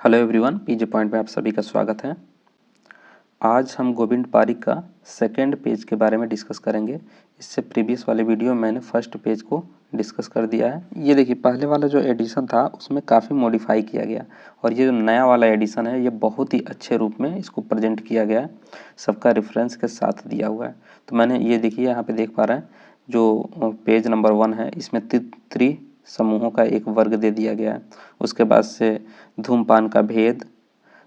Hello everyone, पीजे point में आप सभी का स्वागत है। आज हम गोविंद पारिक का सेकंड पेज के बारे में डिस्कस करेंगे। इससे प्रीवियस वाले वीडियो में मैंने फर्स्ट पेज को डिस्कस कर दिया है। ये देखिए, पहले वाला जो एडिशन था उसमें काफ़ी मॉडिफाई किया गया और ये जो नया वाला एडिशन है ये बहुत ही अच्छे रूप में इसको प्रेजेंट किया गया है, सबका रेफरेंस के साथ दिया हुआ है। तो मैंने ये देखिए यहाँ पे देख पा रहे हैं जो पेज नंबर 1 है, इसमें त्रि समूहों का एक वर्ग दे दिया गया है। उसके बाद से धूमपान का भेद,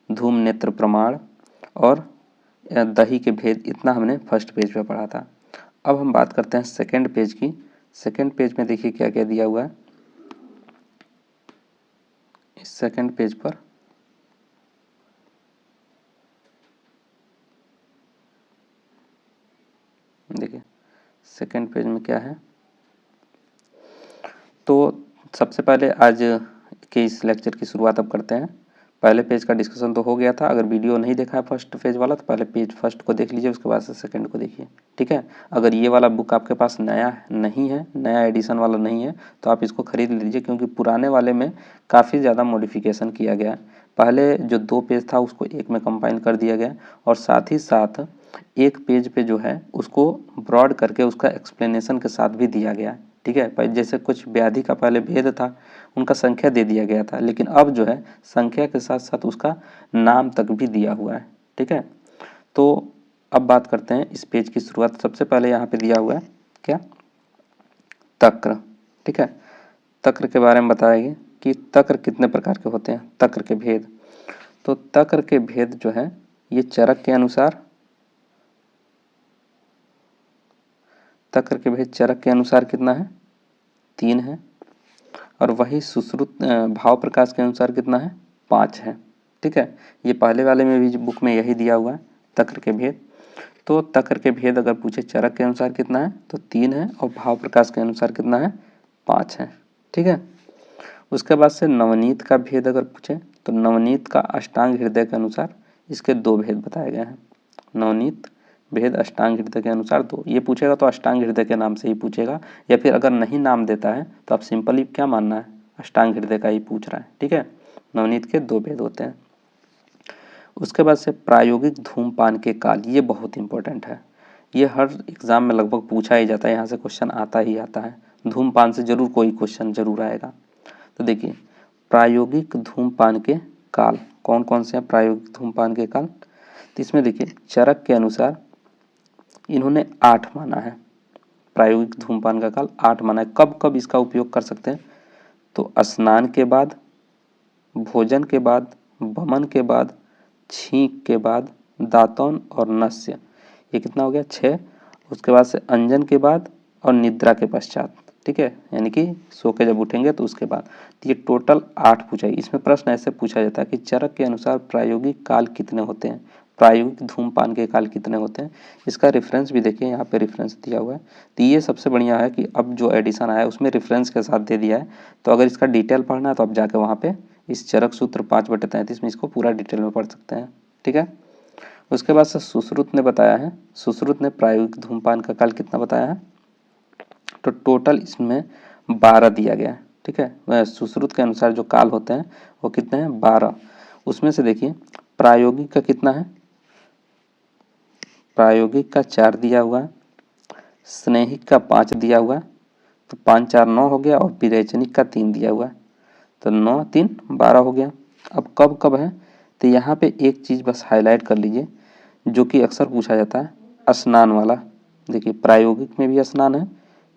धूम नेत्र प्रमाण और दही के भेद, इतना हमने फर्स्ट पेज पे पढ़ा था। अब हम बात करते हैं सेकंड पेज की। सेकंड पेज में देखिए क्या क्या दिया हुआ है। इस सेकंड पेज पर देखिए, सेकंड पेज में क्या है। तो सबसे पहले आज के इस लेक्चर की शुरुआत अब करते हैं। पहले पेज का डिस्कशन तो हो गया था। अगर वीडियो नहीं देखा है फर्स्ट पेज वाला तो पहले पेज फर्स्ट को देख लीजिए, उसके बाद से सेकंड को देखिए, ठीक है। अगर ये वाला बुक आपके पास नया नहीं है, नया एडिशन वाला नहीं है, तो आप इसको खरीद लीजिए, क्योंकि पुराने वाले में काफ़ी ज़्यादा मॉडिफिकेशन किया गया है। पहले जो 2 पेज था उसको एक में कंबाइन कर दिया गया और साथ ही साथ एक पेज पे जो है उसको ब्रॉड करके उसका एक्सप्लेनेशन के साथ भी दिया गया है, ठीक है। जैसे कुछ व्याधि का पहले भेद था, उनका संख्या दे दिया गया था, लेकिन अब जो है संख्या के साथ साथ उसका नाम तक भी दिया हुआ है, ठीक है। तो अब बात करते हैं इस पेज की शुरुआत। सबसे पहले यहाँ पे दिया हुआ है क्या, तक्र, ठीक है। तक्र के बारे में बताएंगे कि तक्र कितने प्रकार के होते हैं, तक्र के भेद। तो तक्र के भेद जो है ये चरक के अनुसार, तक्र के भेद चरक के अनुसार कितना है, 3 है। और वही सुश्रुत भाव प्रकाश के अनुसार कितना है, 5 है, ठीक है। ये पहले वाले में भी बुक में यही दिया हुआ है, तक्र के भेद। तो तक्र के भेद अगर पूछे चरक के अनुसार कितना है तो 3 है, और भाव प्रकाश के अनुसार कितना है, 5 है, ठीक है। उसके बाद से नवनीत का भेद अगर पूछे तो नवनीत का अष्टांग हृदय के अनुसार इसके 2 भेद बताए गए हैं। नवनीत भेद अष्टांग हृदय के अनुसार 2, ये पूछेगा तो अष्टांग हृदय के नाम से ही पूछेगा, या फिर अगर नहीं नाम देता है तो आप सिंपली क्या मानना है, अष्टांग हृदय का ही पूछ रहा है, ठीक है। नवनीत के 2 भेद होते हैं। उसके बाद से प्रायोगिक धूमपान के काल, ये बहुत इंपॉर्टेंट है, ये हर एग्जाम में लगभग पूछा ही जाता है, यहाँ से क्वेश्चन आता ही आता है। धूमपान से जरूर कोई क्वेश्चन जरूर आएगा। तो देखिए, प्रायोगिक धूमपान के काल कौन कौन से हैं, प्रायोगिक धूमपान के काल। तो इसमें देखिए, चरक के अनुसार इन्होंने 8 माना है, प्रायोगिक धूमपान का काल 8 माना है। कब कब इसका उपयोग कर सकते हैं, तो स्नान के बाद, भोजन के बाद, वमन के बाद, छींक के बाद, दातौन और नस्य, ये कितना हो गया, 6। उसके बाद से अंजन के बाद और निद्रा के पश्चात, ठीक है, यानी कि सो के जब उठेंगे तो उसके बाद। तो ये टोटल 8 पूछा है। इसमें प्रश्न ऐसे पूछा जाता है कि चरक के अनुसार प्रायोगिक काल कितने होते हैं, प्रायोगिक धूमपान के काल कितने होते हैं। इसका रेफरेंस भी देखिए, यहाँ पे रेफरेंस दिया हुआ है। तो ये सबसे बढ़िया है कि अब जो एडिशन आया है उसमें रेफरेंस के साथ दे दिया है। तो अगर इसका डिटेल पढ़ना है तो आप जाके वहाँ पे इस चरक सूत्र 5/33 में इसको पूरा डिटेल में पढ़ सकते हैं, ठीक है। उसके बाद से सुश्रुत ने बताया है, सुश्रुत ने प्रायोगिक धूमपान का काल कितना बताया है, तो टोटल इसमें 12 दिया गया है, ठीक है। सुश्रुत के अनुसार जो काल होते हैं वो कितने हैं, 12। उसमें से देखिए प्रायोगिक का कितना है, प्रायोगिक का 4 दिया हुआ है, स्नेहिक का 5 दिया हुआ है, तो 5 4 9 हो गया, और विरेचनिक का 3 दिया हुआ है, तो 9 3 12 हो गया। अब कब कब है, तो यहाँ पे एक चीज़ बस हाईलाइट कर लीजिए जो कि अक्सर पूछा जाता है, स्नान वाला। देखिए, प्रायोगिक में भी स्नान है,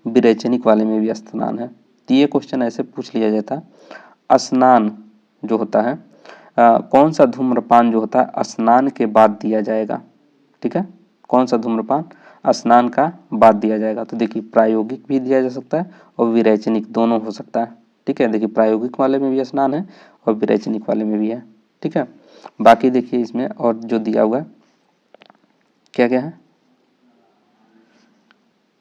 विरेचनिक वाले में भी स्नान है। तो ये क्वेश्चन ऐसे पूछ लिया जाता है, स्नान जो होता है कौन सा धूम्रपान जो होता है स्नान के बाद दिया जाएगा, ठीक है। कौन सा धूम्रपान स्नान का बाद दिया जाएगा। तो देखिए, प्रायोगिक भी दिया जा सकता है और विरेचनिक, दोनों हो सकता है, ठीक है। देखिए, प्रायोगिक वाले में भी स्नान है और विरेचनिक वाले में भी है, ठीक है। बाकी देखिए इसमें और जो दिया हुआ है क्या क्या है,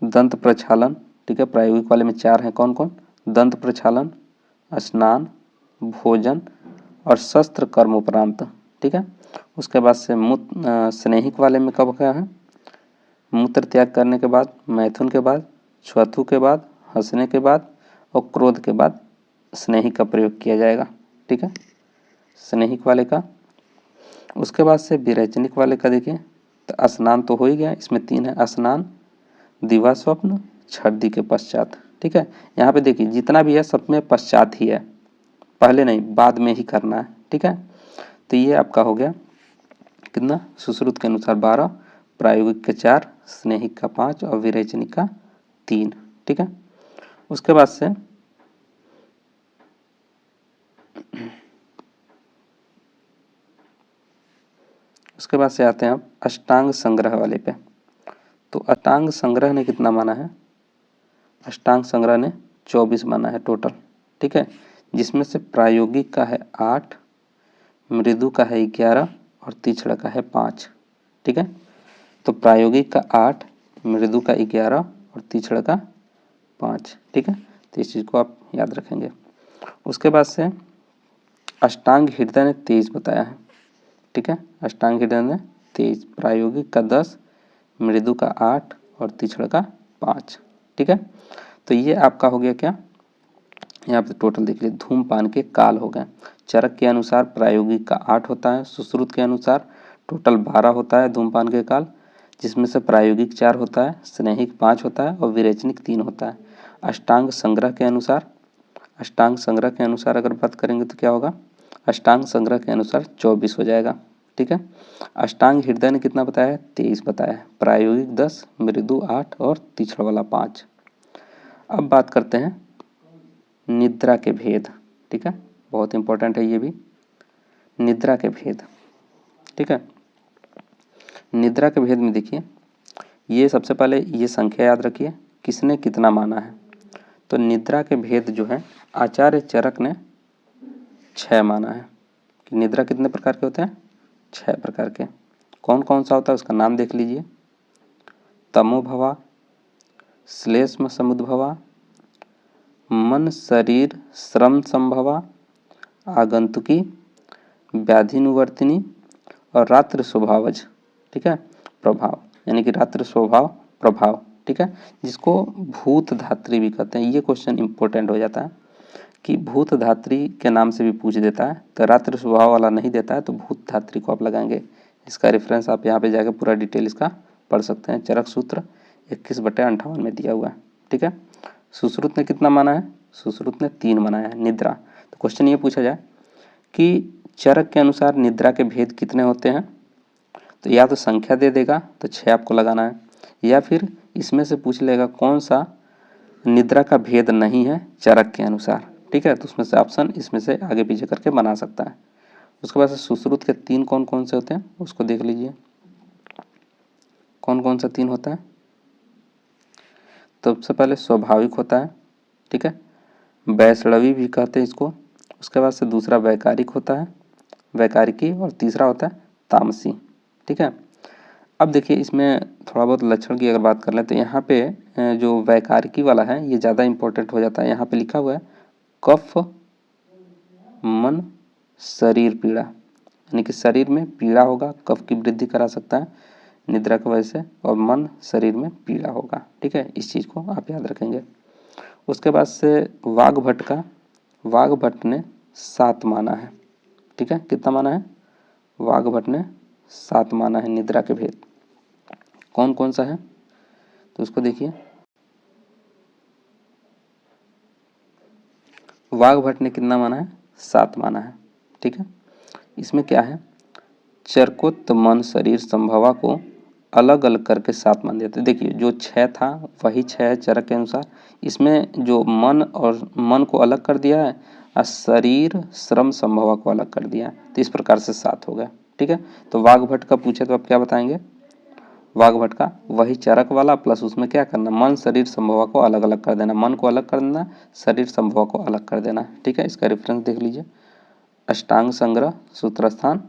दंत प्रक्षालन, ठीक है। प्रायोगिक वाले में 4 हैं, कौन कौन, दंत प्रक्षालन, स्नान, भोजन और शस्त्र कर्म उपरांत, ठीक है। उसके बाद से स्नेहिक वाले में कब क्या है, मूत्र त्याग करने के बाद, मैथुन के बाद, छ्वथु के बाद, हंसने के बाद और क्रोध के बाद स्नेहिक का प्रयोग किया जाएगा, ठीक है। स्नेहिक वाले का। उसके बाद से विरेचनिक वाले का देखिए, तो स्नान तो हो ही गया, इसमें 3 है, स्नान, दिवा स्वप्न, छर्दी के पश्चात। ठीक है, यहाँ पे देखिए जितना भी है सब में पश्चात ही है, पहले नहीं बाद में ही करना है। ठीक है, तो ये आपका हो गया कितना, सुश्रुत के अनुसार 12, प्रायोगिक के 4, स्नेहिक का 5 और विरेचनिक का 3। ठीक है, उसके बाद से आते हैं आप अष्टांग संग्रह वाले पे। तो अष्टांग संग्रह ने कितना माना है, अष्टांग संग्रह ने 24 माना है टोटल। ठीक है, जिसमें से प्रायोगिक का है 8, मृदु का है 11 और तीक्ष्ण का है 5। ठीक है, तो प्रायोगिक का 8, मृदु का 11 और तीक्ष्ण का 5। ठीक है, तो इस चीज़ को आप याद रखेंगे। उसके बाद से अष्टांग हृदय ने 23 बताया है। ठीक है, अष्टांग हृदय ने 23, प्रायोगिक का 10, मृदु का 8 और तीक्ष्ण का 5। ठीक है, तो ये आपका हो गया क्या, यहाँ पे टोटल देख लीजिए धूमपान के काल हो गए। चरक के अनुसार प्रायोगिक का 8 होता है, सुश्रुत के अनुसार टोटल 12 होता है धूमपान के काल, जिसमें से प्रायोगिक 4 होता है, स्नेहिक 5 होता है और विरेचनिक 3 होता है। अष्टांग संग्रह के अनुसार, अष्टांग संग्रह के अनुसार अगर बात करेंगे तो क्या होगा, अष्टांग संग्रह के अनुसार 24 हो जाएगा। ठीक है, अष्टांग हृदय ने कितना बताया है, 23 बताया है, प्रायोगिक 10, मृदु 8 और तीक्ष्ण वाला 5। अब बात करते हैं निद्रा के भेद। ठीक है, बहुत इंपॉर्टेंट है ये भी, निद्रा के भेद। ठीक है, निद्रा के भेद में देखिए, ये सबसे पहले ये संख्या याद रखिए किसने कितना माना है। तो निद्रा के भेद जो है आचार्य चरक ने 6 माना है कि निद्रा कितने प्रकार के होते हैं, 6 प्रकार के। कौन कौन सा होता है उसका नाम देख लीजिए, तमोभवा, श्लेष्म समुद्भवा, मन शरीर श्रम संभवा, आगंतुकी, व्याधिनुवर्तिनी और रात्र स्वभावज। ठीक है, प्रभाव यानी कि रात्र स्वभाव प्रभाव। ठीक है, जिसको भूत धात्री भी कहते हैं। ये क्वेश्चन इंपॉर्टेंट हो जाता है कि भूत धात्री के नाम से भी पूछ देता है, तो रात्र स्वभाव वाला नहीं देता है तो भूत धात्री को आप लगाएंगे। इसका रेफरेंस आप यहाँ पे जाकर पूरा डिटेल इसका पढ़ सकते हैं, चरक सूत्र 21/58 में दिया हुआ है। ठीक है, सुश्रुत ने कितना माना है, सुश्रुत ने 3 माना है निद्रा। तो क्वेश्चन ये पूछा जाए कि चरक के अनुसार निद्रा के भेद कितने होते हैं, तो या तो संख्या दे देगा तो 6 आपको लगाना है, या फिर इसमें से पूछ लेगा कौन सा निद्रा का भेद नहीं है चरक के अनुसार। ठीक है, तो उसमें से ऑप्शन इसमें से आगे पीछे करके बना सकता है। उसके बाद से सुश्रुत के 3 कौन कौन से होते हैं उसको देख लीजिए, कौन कौन सा 3 होता है। तो सबसे पहले स्वाभाविक होता है। ठीक है, वैष्णवी भी कहते हैं इसको। उसके बाद से दूसरा वैकारिक होता है, वैकारिकी, और तीसरा होता है तामसी। ठीक है, अब देखिए इसमें थोड़ा बहुत लक्षण की अगर बात कर लें तो यहाँ पे जो वैकारिकी वाला है ये ज़्यादा इंपॉर्टेंट हो जाता है। यहाँ पे लिखा हुआ है कफ मन शरीर पीड़ा, यानी कि शरीर में पीड़ा होगा, कफ की वृद्धि करा सकता है निद्रा की वजह से, और मन शरीर में पीड़ा होगा। ठीक है, इस चीज़ को आप याद रखेंगे। उसके बाद से वाग्भट का, वाग्भट ने 7 माना है। ठीक है, कितना माना है, वाग्भट ने 7 माना है निद्रा के भेद। कौन कौन सा है तो उसको देखिए, वाग्भट ने कितना माना है, 7 माना है। ठीक है, इसमें क्या है, चरकोत्त मन शरीर संभवा को अलग अलग करके 7 मान देते। देखिए जो 6 था वही 6 है चरक के अनुसार, इसमें जो मन और मन को अलग कर दिया है और शरीर श्रम संभवा को अलग कर दिया है, तो इस प्रकार से 7 हो गया। ठीक है, तो वाग्भट का पूछे तो आप क्या बताएंगे, वाग्भट का वही चरक वाला प्लस उसमें क्या करना, मन शरीर संभवा को अलग अलग कर देना, मन को अलग कर देना, शरीर संभवा को अलग कर देना। ठीक है, इसका रेफरेंस देख लीजिए, अष्टांग संग्रह सूत्रस्थान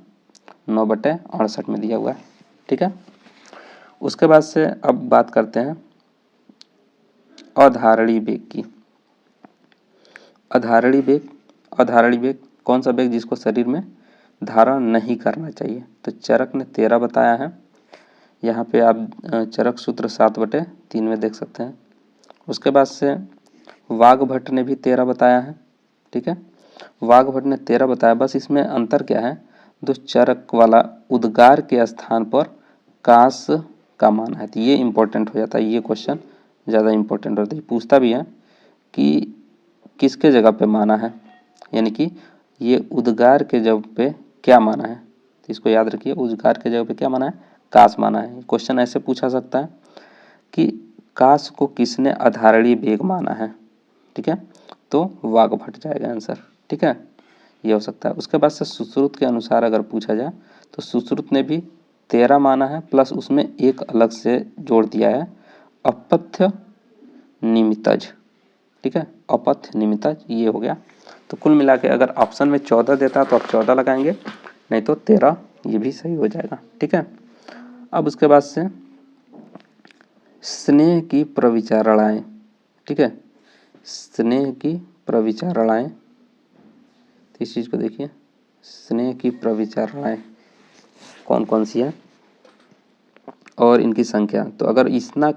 9/68 में दिया हुआ है। ठीक है, उसके बाद से अब बात करते हैं अधारणी वेग की। अधारणी वेग, अधारणी वेग कौन सा वेग जिसको शरीर में धारण नहीं करना चाहिए, तो चरक ने 13 बताया है। यहाँ पे आप चरक सूत्र 7/3 में देख सकते हैं। उसके बाद से वाग्भट ने भी 13 बताया है। ठीक है, वाघभट ने 13 बताया। बस इसमें अंतर क्या है, जो चरक वाला उद्गार के स्थान पर काश का मान है, तो ये इंपॉर्टेंट हो जाता है। ये क्वेश्चन ज़्यादा इंपॉर्टेंट होता है, पूछता भी है कि किसके जगह पे माना है, यानी कि ये उद्गार के जगह पे क्या माना है, तो इसको याद रखिए, उद्गार के जगह पे क्या माना है, काश माना है। क्वेश्चन ऐसे पूछा सकता है कि काश को किसने अधारणीय वेग माना है, ठीक है, तो वाघभट जाएगा आंसर, ठीक है, ये हो सकता है। उसके बाद से सुश्रुत के अनुसार अगर पूछा जाए तो सुश्रुत ने भी 13 माना है, प्लस उसमें एक अलग से जोड़ दिया है, अपथ्य निमित्तज, ठीक है, अपथ्य निमित्तज, ये हो गया। तो कुल मिला के अगर ऑप्शन में 14 देता तो आप 14 लगाएंगे, नहीं तो 13, ये भी सही हो जाएगा, ठीक है। अब उसके बाद से स्नेह की प्रविचारणाएं, ठीक है, स्नेह की प्रविचारणाएं, तो इस चीज को देखिए, स्नेह की प्रविचारणाएं कौन कौन सी है और इनकी संख्या। तो अगर इतना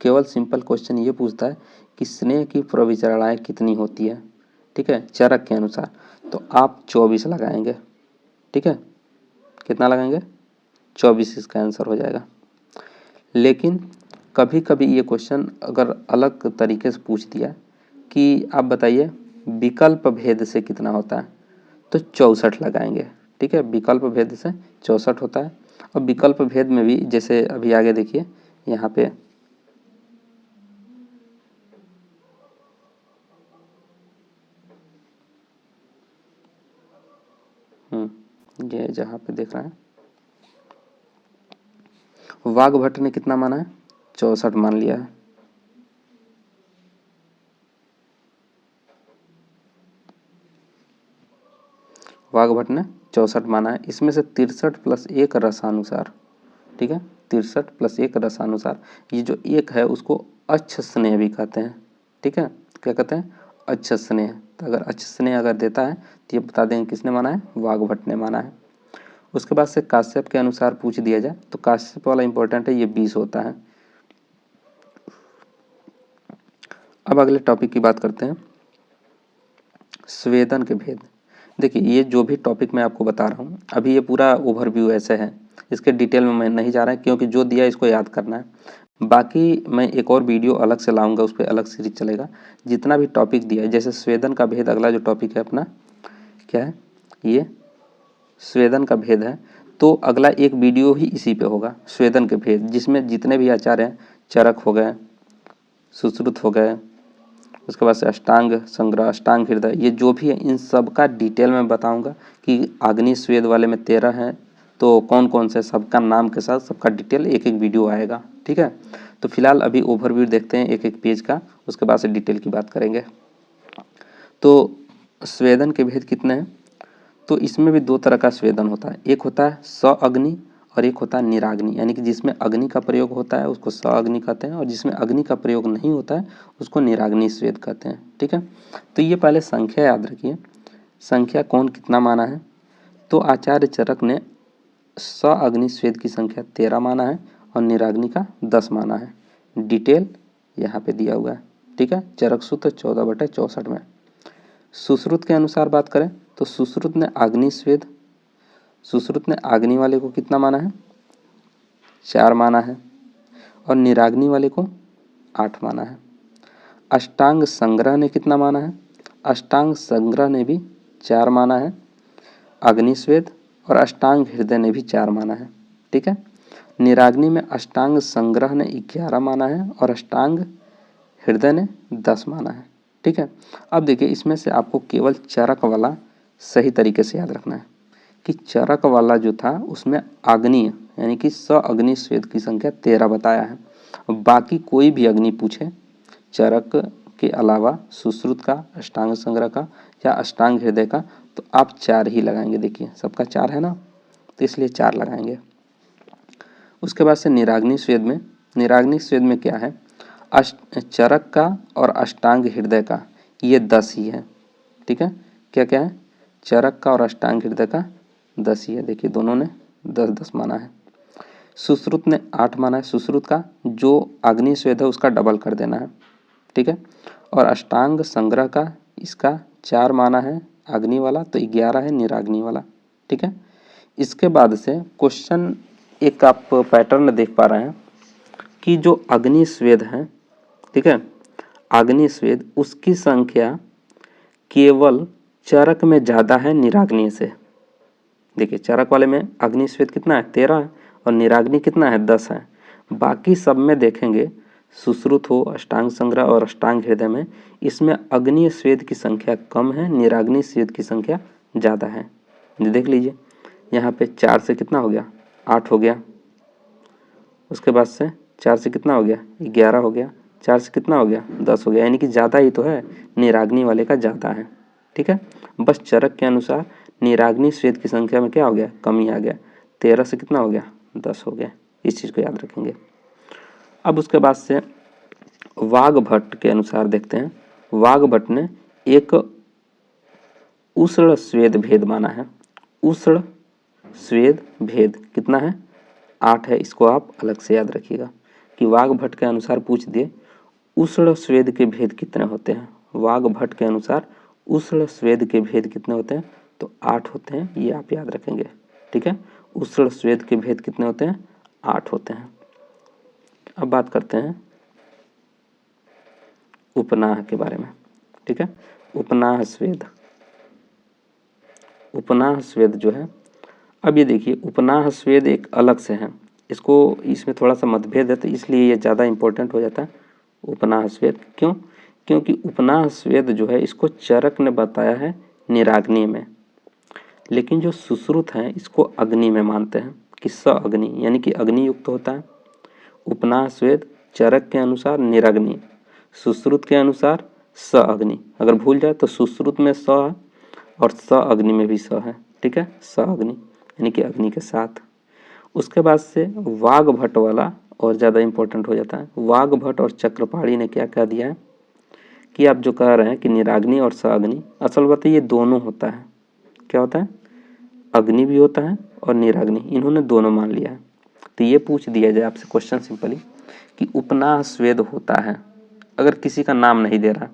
केवल सिंपल क्वेश्चन ये पूछता है कि स्नेह की प्रविचारणाएं कितनी होती है, ठीक है, चरक के अनुसार, तो आप 24 लगाएंगे, ठीक है, कितना लगाएंगे, 24 इसका आंसर हो जाएगा। लेकिन कभी कभी ये क्वेश्चन अगर अलग तरीके से पूछ दिया कि आप बताइए विकल्प भेद से कितना होता है, तो 64 लगाएंगे, ठीक है, विकल्प भेद से 64 होता है। और विकल्प भेद में भी जैसे अभी आगे देखिए यहाँ पे ये जहाँ पे देख रहे हैं वाघभट्ट ने कितना माना है, 64 मान लिया है। वाघभट्ट ने 64 माना है। इसमें से 63 प्लस 1 रसानुसार, ठीक है, 63 प्लस 1 रसानुसार, ये जो एक है उसको अच्छ स्नेह भी कहते हैं, ठीक है, क्या कहते हैं, अच्छ स्नेह। तो अगर अच्छ स्नेह अगर देता है तो ये बता देंगे किसने माना है, वाघभट्ट ने माना है। उसके बाद से काश्यप के अनुसार पूछ दिया जाए तो काश्यप वाला इंपॉर्टेंट है, ये 20 होता है। अब अगले टॉपिक की बात करते हैं, स्वेदन के भेद। देखिए ये जो भी टॉपिक मैं आपको बता रहा हूँ अभी, ये पूरा ओवरव्यू ऐसे है, इसके डिटेल में मैं नहीं जा रहा है क्योंकि जो दिया इसको याद करना है। बाकी मैं एक और वीडियो अलग से लाऊंगा, उस पर अलग सीरीज चलेगा, जितना भी टॉपिक दिया है। जैसे स्वेदन का भेद, अगला जो टॉपिक है अपना क्या है, ये स्वेदन का भेद है, तो अगला एक वीडियो ही इसी पे होगा, स्वेदन के भेद, जिसमें जितने भी आचार्य हैं, चरक हो गए, सुश्रुत हो गए, उसके बाद से अष्टांग संग्रह, अष्टांग हृदय, ये जो भी है इन सब का डिटेल में बताऊंगा कि अग्नि स्वेद वाले में 13 हैं तो कौन कौन से, सबका नाम के साथ सबका डिटेल एक एक वीडियो आएगा, ठीक है। तो फिलहाल अभी ओवरव्यू देखते हैं एक एक पेज का, उसके बाद से डिटेल की बात करेंगे। तो स्वेदन के भेद कितने हैं, तो इसमें भी दो तरह का स्वेदन होता है, एक होता है सअग्नि और एक होता है निराग्नि, यानी कि जिसमें अग्नि का प्रयोग होता है उसको सअग्नि कहते हैं, और जिसमें अग्नि का प्रयोग नहीं होता है उसको निराग्नि स्वेद कहते हैं, ठीक है। तो ये पहले संख्या याद रखिए, संख्या कौन कितना माना है, तो आचार्य चरक ने सअग्नि स्वेद की संख्या 13 माना है और निराग्नि का 10 माना है। डिटेल यहाँ पे दिया हुआ है, ठीक है, चरक सूत्र 14/64 में। सुश्रुत के अनुसार बात करें तो सुश्रुत ने अग्नि स्वेद, सुश्रुत ने अग्नि वाले को कितना माना है, 4 माना है, और निराग्नि वाले को 8 माना है। अष्टांग संग्रह ने कितना माना है, अष्टांग संग्रह ने भी 4 माना है, अग्नि स्वेद और अष्टांग हृदय ने भी 4 माना है, ठीक है। निराग्नि में अष्टांग संग्रह ने 11 माना है और अष्टांग हृदय ने 10 माना है, ठीक है। अब देखिए इसमें से आपको केवल चरक वाला सही तरीके से याद रखना है कि चरक वाला जो था उसमें अग्नि यानी कि सअग्नि स्वेद की संख्या 13 बताया है। बाकी कोई भी अग्नि पूछे चरक के अलावा, सुश्रुत का, अष्टांग संग्रह का या अष्टांग हृदय का, तो आप 4 ही लगाएंगे। देखिए सबका 4 है ना, तो इसलिए 4 लगाएंगे। उसके बाद से निराग्नि स्वेद में, निराग्नि स्वेद में क्या है, चरक का और अष्टांग हृदय का ये 10 ही है, ठीक है। क्या क्या है, चरक का और अष्टांग हृदय का 10 ही है, देखिए दोनों ने 10-10 माना है। सुश्रुत ने 8 माना है, सुश्रुत का जो अग्नि स्वेद है उसका डबल कर देना है, ठीक है। और अष्टांग संग्रह का इसका 4 माना है, अग्नि वाला, तो 11 है निराग्नि वाला। ठीक है, इसके बाद से क्वेश्चन एक आप पैटर्न देख पा रहे हैं कि जो अग्नि स्वेद है, ठीक है, अग्नि स्वेद उसकी संख्या केवल चरक में ज़्यादा है निराग्नि से। देखिए चरक वाले में अग्नि स्वेद कितना है 13 है और निराग्नि कितना है 10 है। बाकी सब में देखेंगे सुश्रुत हो, अष्टांग संग्रह और अष्टांग हृदय में, इसमें अग्नि स्वेद की संख्या कम है, निराग्नि स्वेद की संख्या ज़्यादा है। देख लीजिए यहाँ पे 4 से कितना हो गया 8 हो गया, उसके बाद से 4 से कितना हो गया 11 हो गया, 4 से कितना हो गया 10 हो गया, यानी कि ज़्यादा ही तो है, निराग्नि वाले का ज़्यादा है। ठीक है, बस चरक के अनुसार निराग्नि स्वेद की संख्या में क्या हो गया कमी आ गया, 13 से कितना हो गया 10 हो गया। इस चीज़ को याद रखेंगे। अब उसके बाद से वाघभट्ट के अनुसार देखते हैं, वाघभट्ट ने एक उष्ण स्वेद भेद माना है। उष्ण स्वेद भेद कितना है 8 है, इसको आप अलग से याद रखिएगा कि वाघभट्ट के अनुसार पूछ दिए उष्ण स्वेद के भेद कितने होते हैं। वाघभट्ट के अनुसार उष्ण स्वेद के भेद कितने होते हैं, तो 8 होते हैं, ये आप याद रखेंगे। ठीक है, उष्ण स्वेद के भेद कितने होते हैं 8 होते हैं। अब बात करते हैं उपनाह के बारे में। ठीक है, उपनाह स्वेद, उपनाह स्वेद जो है, अब ये देखिए उपनाह स्वेद एक अलग से है, इसको इसमें थोड़ा सा मतभेद है तो इसलिए ये ज़्यादा इम्पोर्टेंट हो जाता है उपनाह स्वेद। क्यों? क्योंकि उपनाह स्वेद जो है इसको चरक ने बताया है निराग्नि में, लेकिन जो सुश्रुत हैं इसको अग्नि में मानते हैं कि स अग्नि, यानी कि अग्नि युक्त होता है। उपनाह स्वेद चरक के अनुसार निराग्नि, सुश्रुत के अनुसार स अग्नि। अगर भूल जाए तो सुश्रुत में स है और स अग्नि में भी स है। ठीक है, स अग्नि यानी कि अग्नि के साथ। उसके बाद से वाघभट्ट वाला और ज़्यादा इम्पोर्टेंट हो जाता है। वाघभट्ट और चक्रपाणी ने क्या कह दिया है कि आप जो कह रहे हैं कि निराग्नि और स अग्नि, असल बात है ये दोनों होता है। क्या होता है, अग्नि भी होता है और निराग्नि, इन्होंने दोनों मान लिया है। तो ये पूछ दिया जाए आपसे क्वेश्चन सिंपली कि उपनाह स्वेद होता है, अगर किसी का नाम नहीं दे रहा है,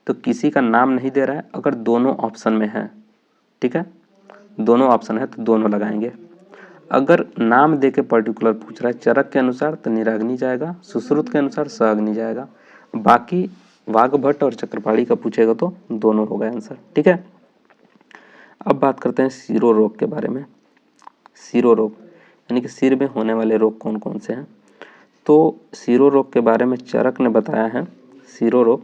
तो किसी का नाम नहीं दे रहा है अगर दोनों ऑप्शन में है, ठीक है, दोनों ऑप्शन है तो दोनों लगाएंगे। अगर नाम दे के पर्टिकुलर पूछ रहा है चरक के अनुसार तो निराग्नि जाएगा, सुश्रुत के अनुसार स अग्नि जाएगा। बाकी वाघभट्ट और चक्रपाणी का पूछेगा तो दोनों होगा आंसर। ठीक है, अब बात करते हैं सिरो रोग के बारे में। सिरो रोग यानी कि सिर में होने वाले रोग कौन कौन से हैं, तो सिरो रोग के बारे में चरक ने बताया है सिरो रोग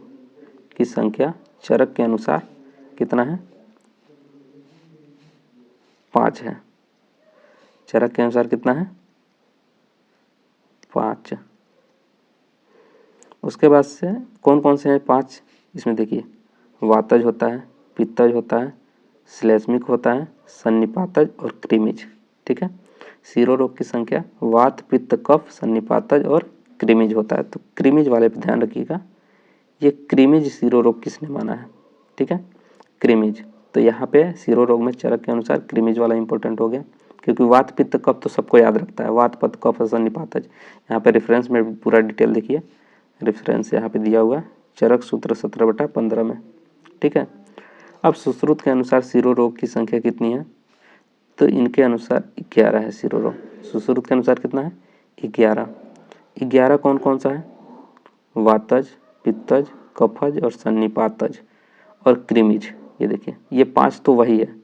की संख्या चरक के अनुसार कितना है 5 है। चरक के अनुसार कितना है 5। उसके बाद से कौन कौन से हैं 5, इसमें देखिए वातज होता है, पित्तज होता है, श्लेष्मिक होता है, सन्निपातज और क्रिमिज। ठीक है, सिरो रोग की संख्या वात पित्त कफ सन्निपातज और क्रिमिज होता है। तो क्रिमिज वाले पे ध्यान रखिएगा, ये क्रिमिज सिरो रोग किसने माना है। ठीक है, क्रिमिज। तो यहाँ पे सिरो रोग में चरक के अनुसार क्रिमिज वाला इंपॉर्टेंट हो गया, क्योंकि वात पित्त कफ तो सबको याद रखता है, वात पित्त कफ सन्निपातज। यहाँ पे रेफरेंस में पूरा डिटेल देखिए, रेफरेंस यहाँ पे दिया हुआ है चरक सूत्र 17/15 में। ठीक है, अब सुश्रुत के अनुसार सिरो रोग की संख्या कितनी है, तो इनके अनुसार 11 है सिरो रोग। सुश्रुत के अनुसार कितना है 11। 11 कौन कौन सा है, वातज, पित्तज, कफज और सन्निपातज और क्रिमिज। ये देखिए ये 5 तो वही है,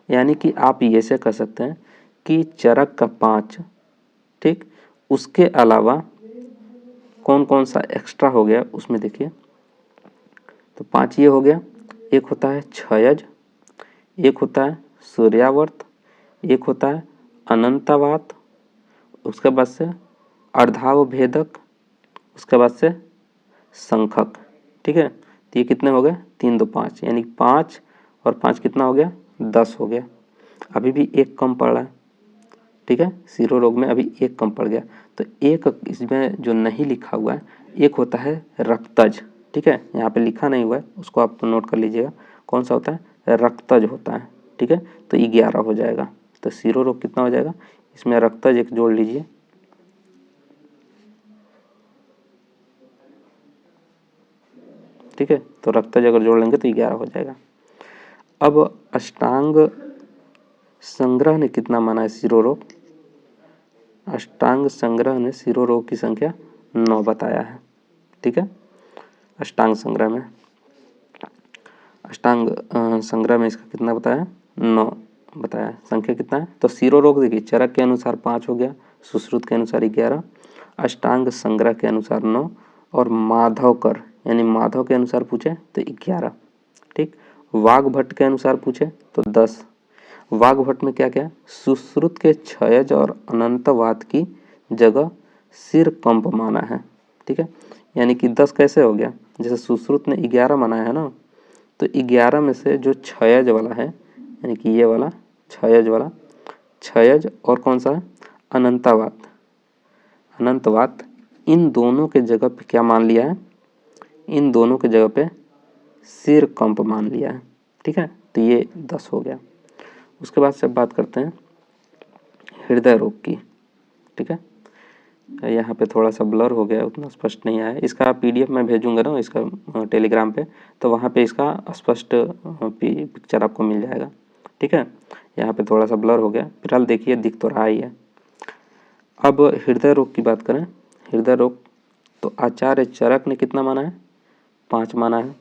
यानी कि आप ये से कह सकते हैं कि चरक का 5, ठीक, उसके अलावा कौन कौन सा एक्स्ट्रा हो गया उसमें देखिए, तो 5 ये हो गया, एक होता है क्षयज, एक होता है सूर्यावर्त, एक होता है अनंतावात, उसके बाद से अर्धावभेदक, उसके बाद से संखक। ठीक है, तो ये कितने हो गए 3 2 5, यानी 5 और 5 कितना हो गया 10 हो गया। अभी भी एक कम पड़ रहा है। ठीक है, सिरो रोग में अभी एक कम पड़ गया, तो एक इसमें जो नहीं लिखा हुआ है एक होता है रक्तज। ठीक है, यहाँ पे लिखा नहीं हुआ है, उसको आप नोट कर लीजिएगा, कौन सा होता है रक्तज होता है। ठीक है, तो 11 हो जाएगा। तो सिरो रोग कितना हो जाएगा, इसमें रक्तज एक जोड़ लीजिए, ठीक है, तो रक्तज अगर जोड़ लेंगे तो 11 हो जाएगा। अब अष्टांग संग्रह ने कितना माना है शिरोरोग? अष्टांग संग्रह ने शिरोरोग की संख्या 9 बताया है। ठीक है, अष्टांग संग्रह में संग्रह में इसका कितना बताया? 9 बताया। संख्या कितना है? तो शिरोरोग देखिए चरक के अनुसार 5 हो गया, सुश्रुत के अनुसार 11, अष्टांग संग्रह के अनुसार 9 और माधवकर यानी माधव के अनुसार पूछे तो 11। ठीक, वाग्भट के अनुसार पूछे तो 10। वाग्भट में क्या क्या? सुश्रुत के क्षयज और अनंतवाद की जगह सिर कंप माना है। ठीक है, यानी कि 10 कैसे हो गया? जैसे सुश्रुत ने 11 माना है ना, तो 11 में से जो क्षयज वाला है यानी कि ये वाला क्षयज वाला, क्षयज और कौन सा है? अनंतवाद, अनंतवाद, इन दोनों के जगह पे क्या मान लिया है? इन दोनों के जगह पे सिर कंप मान लिया है। ठीक है, तो ये 10 हो गया। उसके बाद से बात करते हैं हृदय रोग की। ठीक है, यहाँ पे थोड़ा सा ब्लर हो गया, उतना स्पष्ट नहीं आया। इसका पीडीएफ मैं भेजूंगा ना इसका टेलीग्राम पे, तो वहाँ पे इसका स्पष्ट पिक्चर आपको मिल जाएगा। ठीक है, यहाँ पे थोड़ा सा ब्लर हो गया, फिलहाल देखिए दिख तो रहा ही है। अब हृदय रोग की बात करें, हृदय रोग तो आचार्य चरक ने कितना माना है? 5 माना है।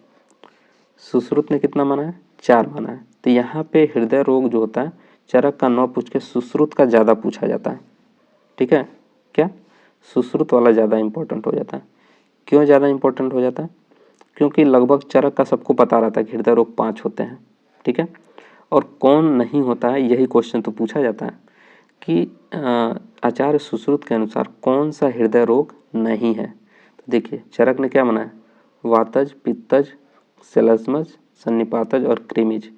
सुश्रुत ने कितना माना है? 4 माना है। तो यहाँ पे हृदय रोग जो होता है चरक का 9 पूछ के सुश्रुत का ज़्यादा पूछा जाता है। ठीक है, क्या? सुश्रुत वाला ज़्यादा इंपॉर्टेंट हो जाता है। क्यों ज़्यादा इंपॉर्टेंट हो जाता है? क्योंकि लगभग चरक का सबको पता रहता है कि हृदय रोग 5 होते हैं। ठीक है, और कौन नहीं होता है यही क्वेश्चन तो पूछा जाता है कि आचार्य सुश्रुत के अनुसार कौन सा हृदय रोग नहीं है। तो देखिए चरक ने क्या माना है? वातज, पित्तज, सेलस्मज, सन्निपातज और क्रीमिज,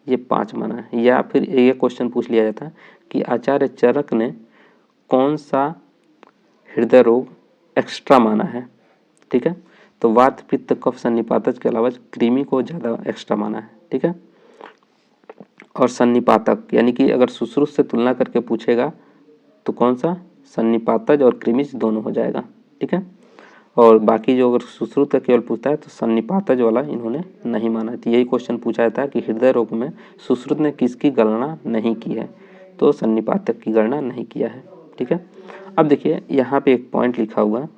ये 5 माना है। या फिर ये क्वेश्चन पूछ लिया जाता है कि आचार्य चरक ने कौन सा हृदय रोग एक्स्ट्रा माना है। ठीक है, तो वात, पित्त, कफ, सन्निपातज के अलावा कृमि को ज़्यादा एक्स्ट्रा माना है। ठीक है, और सन्निपातक यानी कि अगर सुश्रुत से तुलना करके पूछेगा तो कौन सा? सन्निपातज और क्रीमिज दोनों हो जाएगा। ठीक है, और बाकी जो अगर सुश्रुत का केवल पूछता है तो सन्निपातज वाला इन्होंने नहीं माना है। तो यही क्वेश्चन पूछा जाता है कि हृदय रोग में सुश्रुत ने किसकी गणना नहीं की है? तो सन्निपातक की गणना नहीं किया है। ठीक है, अब देखिए यहाँ पे एक पॉइंट लिखा हुआ है,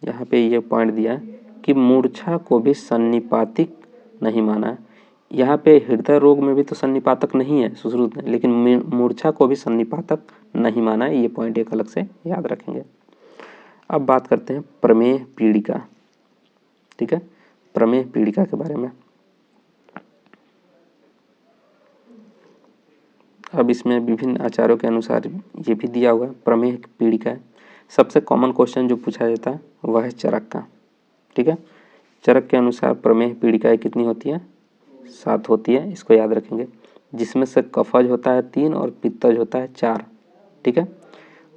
यहाँ पे ये पॉइंट दिया है कि मूर्छा को भी सन्निपातिक नहीं माना है। यहाँ पे हृदय रोग में भी तो सन्निपातक नहीं है सुश्रुत ने, लेकिन मूर्छा को भी सन्निपातक नहीं माना है। ये पॉइंट एक अलग से याद रखेंगे। अब बात करते हैं प्रमेह पीड़िका। ठीक है, प्रमेह पीड़िका के बारे में। अब इसमें विभिन्न आचार्यों के अनुसार ये भी दिया हुआ है प्रमेह पीड़िका है। सबसे कॉमन क्वेश्चन जो पूछा जाता है वह है चरक का। ठीक है, चरक के अनुसार प्रमेह पीड़िकाएं कितनी होती है? 7 होती है, इसको याद रखेंगे। जिसमें से कफज होता है 3 और पित्तज होता है 4। ठीक है,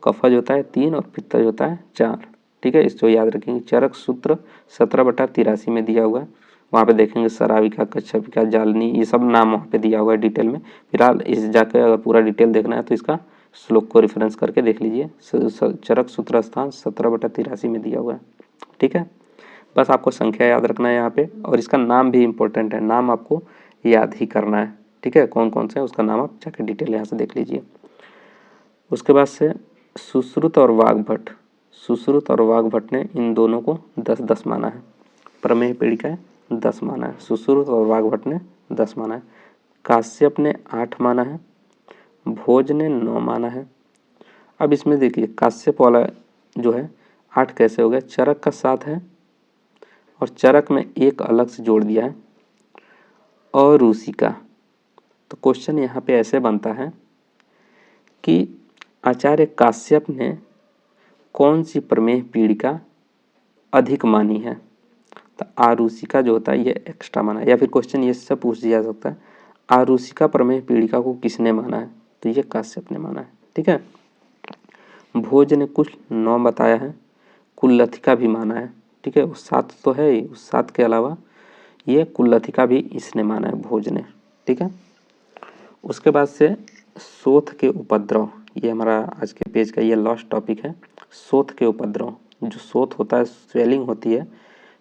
कफज होता है 3 और पित्तज होता है 4। ठीक है, इसको याद रखेंगे। चरक सूत्र 17/83 में दिया हुआ है, वहाँ पे देखेंगे सराविका, कच्छपिका, जालनी, ये सब नाम वहाँ पे दिया हुआ है डिटेल में। फिलहाल इस जाके अगर पूरा डिटेल देखना है तो इसका श्लोक को रेफरेंस करके देख लीजिए। चरक सूत्र स्थान 17/83 में दिया हुआ है। ठीक है, बस आपको संख्या याद रखना है यहाँ पे, और इसका नाम भी इम्पोर्टेंट है, नाम आपको याद ही करना है। ठीक है, कौन कौन से है उसका नाम आप जाके डिटेल यहाँ से देख लीजिए। उसके बाद से सुश्रुत और वाग्भट, सुश्रुत और वाग्भट ने इन दोनों को 10-10 माना है। प्रमेय पीड़िका 10 माना है, सुश्रुत और वाग्भट ने 10 माना है। काश्यप ने 8 माना है, भोज ने 9 माना है। अब इसमें देखिए काश्यप वाला जो है 8 कैसे हो गया? चरक का 7 है और चरक में एक अलग से जोड़ दिया है अरूसिका। तो क्वेश्चन यहाँ पे ऐसे बनता है कि आचार्य काश्यप ने कौन सी प्रमेह पीड़िका अधिक मानी है? तो आरूसिका जो होता है ये एक्स्ट्रा माना है। या फिर क्वेश्चन ये सब पूछ दिया जा सकता है आरूसिका प्रमेह पीड़िका को किसने माना है? तो ये काश्यप ने माना है। ठीक है, भोज ने कुल 9 बताया है, कुल्लथिका भी माना है। ठीक है, उस 7 तो है ही, उस 7 के अलावा ये कुल्लथिका भी इसने माना है, भोज ने। ठीक है, उसके बाद से शोथ के उपद्रव, ये हमारा आज के पेज का ये लास्ट टॉपिक है। शोथ के उपद्रव, जो शोथ होता है स्वेलिंग होती है,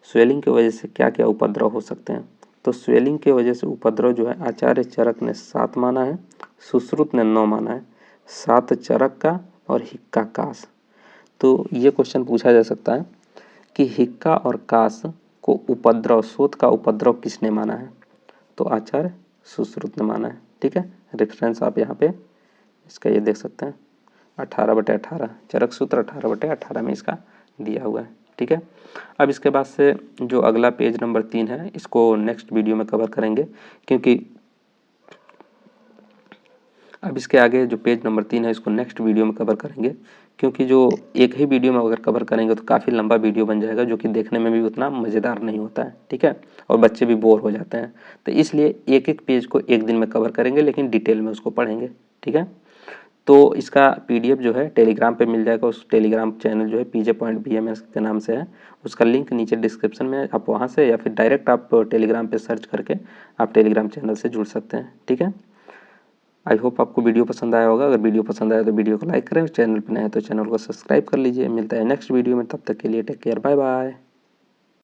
स्वेलिंग की वजह से क्या क्या उपद्रव हो सकते हैं तो स्वेलिंग की वजह से उपद्रव जो है आचार्य चरक ने 7 माना है, सुश्रुत ने 9 माना है। 7 चरक का और हिक्का कास। तो ये क्वेश्चन पूछा जा सकता है कि हिक्का और कास को उपद्रव, शोथ का उपद्रव किसने माना है? तो आचार्य सुश्रुत ने माना है। ठीक है, रेफरेंस आप यहाँ पे इसका ये देख सकते हैं 18/18 चरक सूत्र 18/18 में इसका दिया हुआ है। ठीक है, अब इसके बाद से जो अगला पेज नंबर 3 है इसको नेक्स्ट वीडियो में कवर करेंगे, क्योंकि अब इसके आगे जो पेज नंबर 3 है इसको नेक्स्ट वीडियो में कवर करेंगे, क्योंकि जो एक ही वीडियो में अगर कवर करेंगे तो काफ़ी लंबा वीडियो बन जाएगा, जो कि देखने में भी उतना मज़ेदार नहीं होता है। ठीक है, और बच्चे भी बोर हो जाते हैं। तो इसलिए एक एक पेज को एक दिन में कवर करेंगे, लेकिन डिटेल में उसको पढ़ेंगे। ठीक है, तो इसका PDF जो है टेलीग्राम पे मिल जाएगा। उस टेलीग्राम चैनल जो है pj.bms के नाम से है, उसका लिंक नीचे डिस्क्रिप्शन में, आप वहाँ से या फिर डायरेक्ट आप टेलीग्राम पे सर्च करके आप टेलीग्राम चैनल से जुड़ सकते हैं। ठीक है, आई होप आपको वीडियो पसंद आया होगा। अगर वीडियो पसंद आया तो वीडियो को लाइक करें, चैनल पर नए हैं तो चैनल को सब्सक्राइब कर लीजिए। मिलता है नेक्स्ट वीडियो में, तब तक के लिए टेक केयर, बाय बाय।